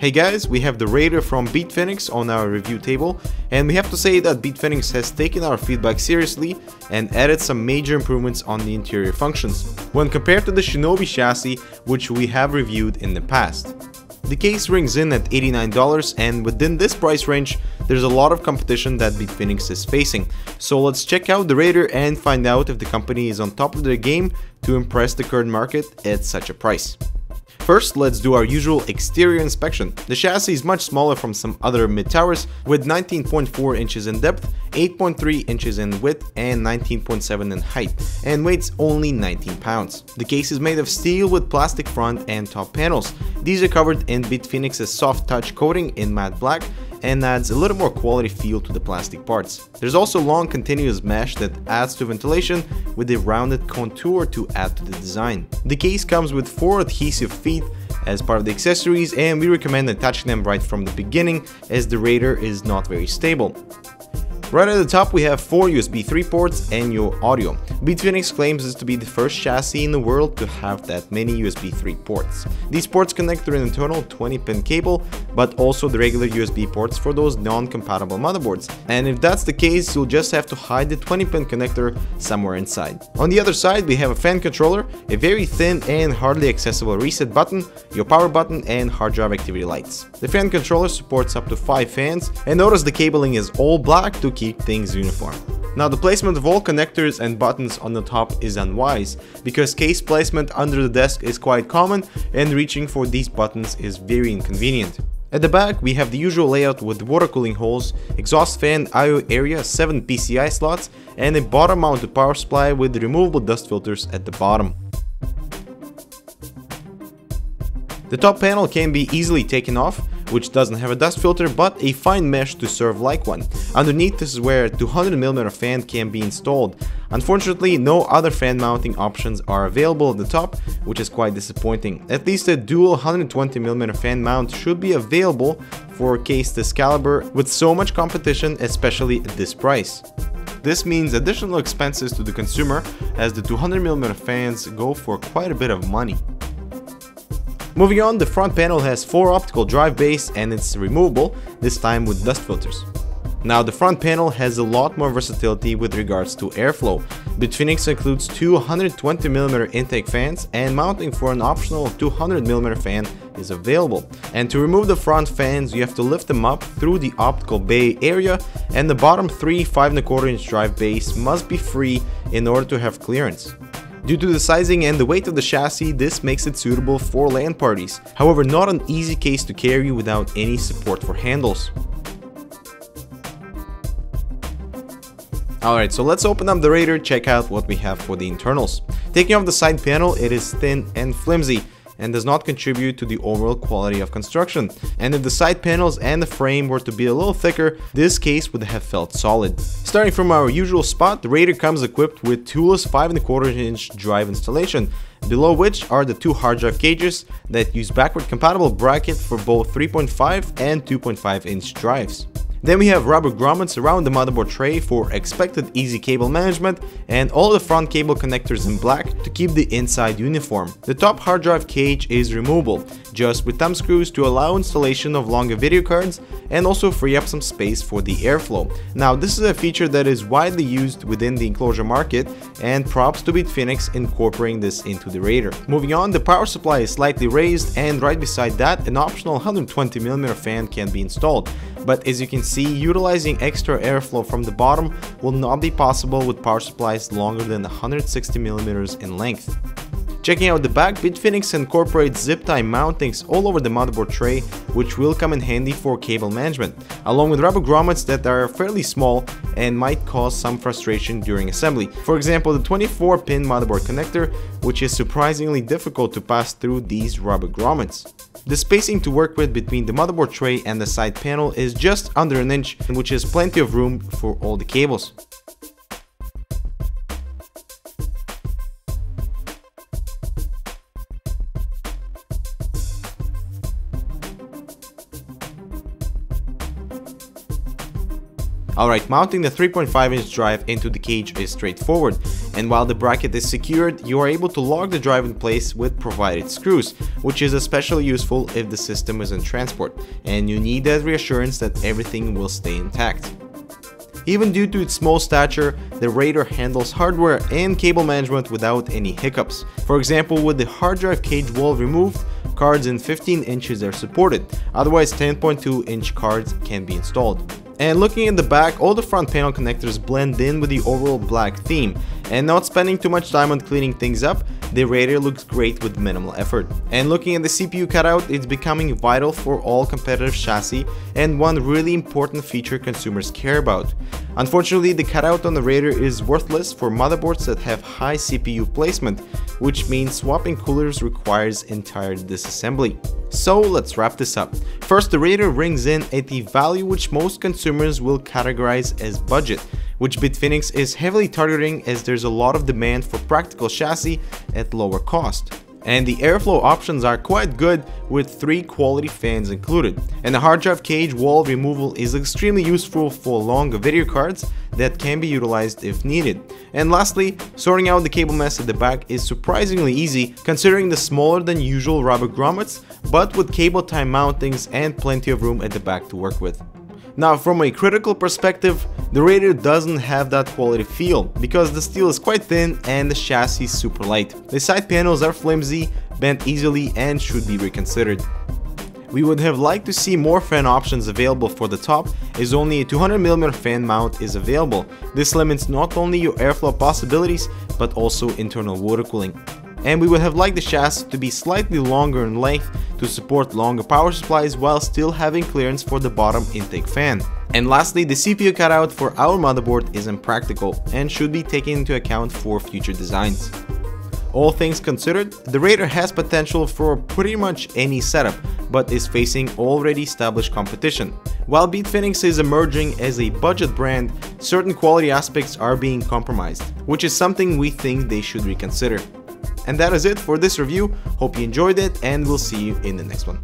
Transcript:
Hey guys, we have the Raider from BitFenix on our review table, and we have to say that BitFenix has taken our feedback seriously and added some major improvements on the interior functions when compared to the Shinobi chassis, which we have reviewed in the past. The case rings in at $89, and within this price range there's a lot of competition that BitFenix is facing. So let's check out the Raider and find out if the company is on top of their game to impress the current market at such a price. First, let's do our usual exterior inspection. The chassis is much smaller from some other mid-towers, with 19.4 inches in depth, 8.3 inches in width, and 19.7 in height, and weighs only 19 pounds. The case is made of steel with plastic front and top panels. These are covered in BitFenix's soft touch coating in matte black, and adds a little more quality feel to the plastic parts. There's also long continuous mesh that adds to ventilation with a rounded contour to add to the design. The case comes with 4 adhesive feet as part of the accessories, and we recommend attaching them right from the beginning as the Raider is not very stable. Right at the top we have 4 USB 3 ports and your audio. BitFenix claims this to be the first chassis in the world to have that many USB 3 ports. These ports connect through an internal 20-pin cable, but also the regular USB ports for those non-compatible motherboards. And if that's the case, you'll just have to hide the 20-pin connector somewhere inside. On the other side we have a fan controller, a very thin and hardly accessible reset button, your power button, and hard drive activity lights. The fan controller supports up to 5 fans, and notice the cabling is all black to keep things uniform. Now the placement of all connectors and buttons on the top is unwise, because case placement under the desk is quite common and reaching for these buttons is very inconvenient. At the back we have the usual layout with water cooling holes, exhaust fan, I/O area, 7 PCI slots, and a bottom mounted power supply with removable dust filters at the bottom. The top panel can be easily taken off, which doesn't have a dust filter but a fine mesh to serve like one. Underneath, this is where a 200mm fan can be installed. Unfortunately, no other fan mounting options are available at the top, which is quite disappointing. At least a dual 120mm fan mount should be available for a case this caliber with so much competition, especially at this price. This means additional expenses to the consumer, as the 200mm fans go for quite a bit of money. Moving on, the front panel has 4 optical drive bays and it's removable, this time with dust filters. Now the front panel has a lot more versatility with regards to airflow. BitFenix includes 2 120mm intake fans, and mounting for an optional 200mm fan is available. And to remove the front fans you have to lift them up through the optical bay area, and the bottom 3 5¼ drive bays must be free in order to have clearance. Due to the sizing and the weight of the chassis, this makes it suitable for LAN parties. However, not an easy case to carry without any support for handles. Alright, so let's open up the Raider, check out what we have for the internals. Taking off the side panel, it is thin and flimsy and does not contribute to the overall quality of construction. And if the side panels and the frame were to be a little thicker, this case would have felt solid. Starting from our usual spot, the Raider comes equipped with toolless 5¼ drive installation, below which are the 2 hard drive cages that use backward compatible bracket for both 3.5 and 2.5-inch drives. Then we have rubber grommets around the motherboard tray for expected easy cable management, and all the front cable connectors in black to keep the inside uniform. The top hard drive cage is removable, just with thumb screws to allow installation of longer video cards and also free up some space for the airflow. Now this is a feature that is widely used within the enclosure market, and props to BitFenix incorporating this into the Raider. Moving on, the power supply is slightly raised, and right beside that an optional 120mm fan can be installed. But as you can see, utilizing extra airflow from the bottom will not be possible with power supplies longer than 160mm in length. Checking out the back, BitFenix incorporates zip tie mountings all over the motherboard tray, which will come in handy for cable management, along with rubber grommets that are fairly small and might cause some frustration during assembly. For example, the 24-pin motherboard connector, which is surprisingly difficult to pass through these rubber grommets. The spacing to work with between the motherboard tray and the side panel is just under an inch, which is plenty of room for all the cables. Alright, mounting the 3.5-inch drive into the cage is straightforward, And while the bracket is secured, you are able to lock the drive in place with provided screws, which is especially useful if the system is in transport and you need that reassurance that everything will stay intact. Even due to its small stature, the Raider handles hardware and cable management without any hiccups. For example, with the hard drive cage wall removed, cards in 15 inches are supported, otherwise 10.2-inch cards can be installed. And looking at the back, all the front panel connectors blend in with the overall black theme, and not spending too much time on cleaning things up, the Raider looks great with minimal effort. And looking at the CPU cutout, it's becoming vital for all competitive chassis and one really important feature consumers care about. Unfortunately, the cutout on the Raider is worthless for motherboards that have high CPU placement, which means swapping coolers requires entire disassembly. So let's wrap this up. First, the Raider rings in at the value which most consumers will categorize as budget, which BitFenix is heavily targeting as there's a lot of demand for practical chassis at lower cost. And the airflow options are quite good with 3 quality fans included. And the hard drive cage wall removal is extremely useful for long video cards that can be utilized if needed. And lastly, sorting out the cable mess at the back is surprisingly easy considering the smaller than usual rubber grommets, but with cable tie mountings and plenty of room at the back to work with. Now, from a critical perspective, the Raider doesn't have that quality feel because the steel is quite thin and the chassis is super light. The side panels are flimsy, bend easily, and should be reconsidered. We would have liked to see more fan options available for the top, as only a 200mm fan mount is available. This limits not only your airflow possibilities, but also internal water cooling. And we would have liked the chassis to be slightly longer in length to support longer power supplies while still having clearance for the bottom intake fan. And lastly, the CPU cutout for our motherboard is impractical and should be taken into account for future designs. All things considered, the Raider has potential for pretty much any setup, but is facing already established competition. While BitFenix is emerging as a budget brand, certain quality aspects are being compromised, which is something we think they should reconsider. And that is it for this review. Hope you enjoyed it, and we'll see you in the next one.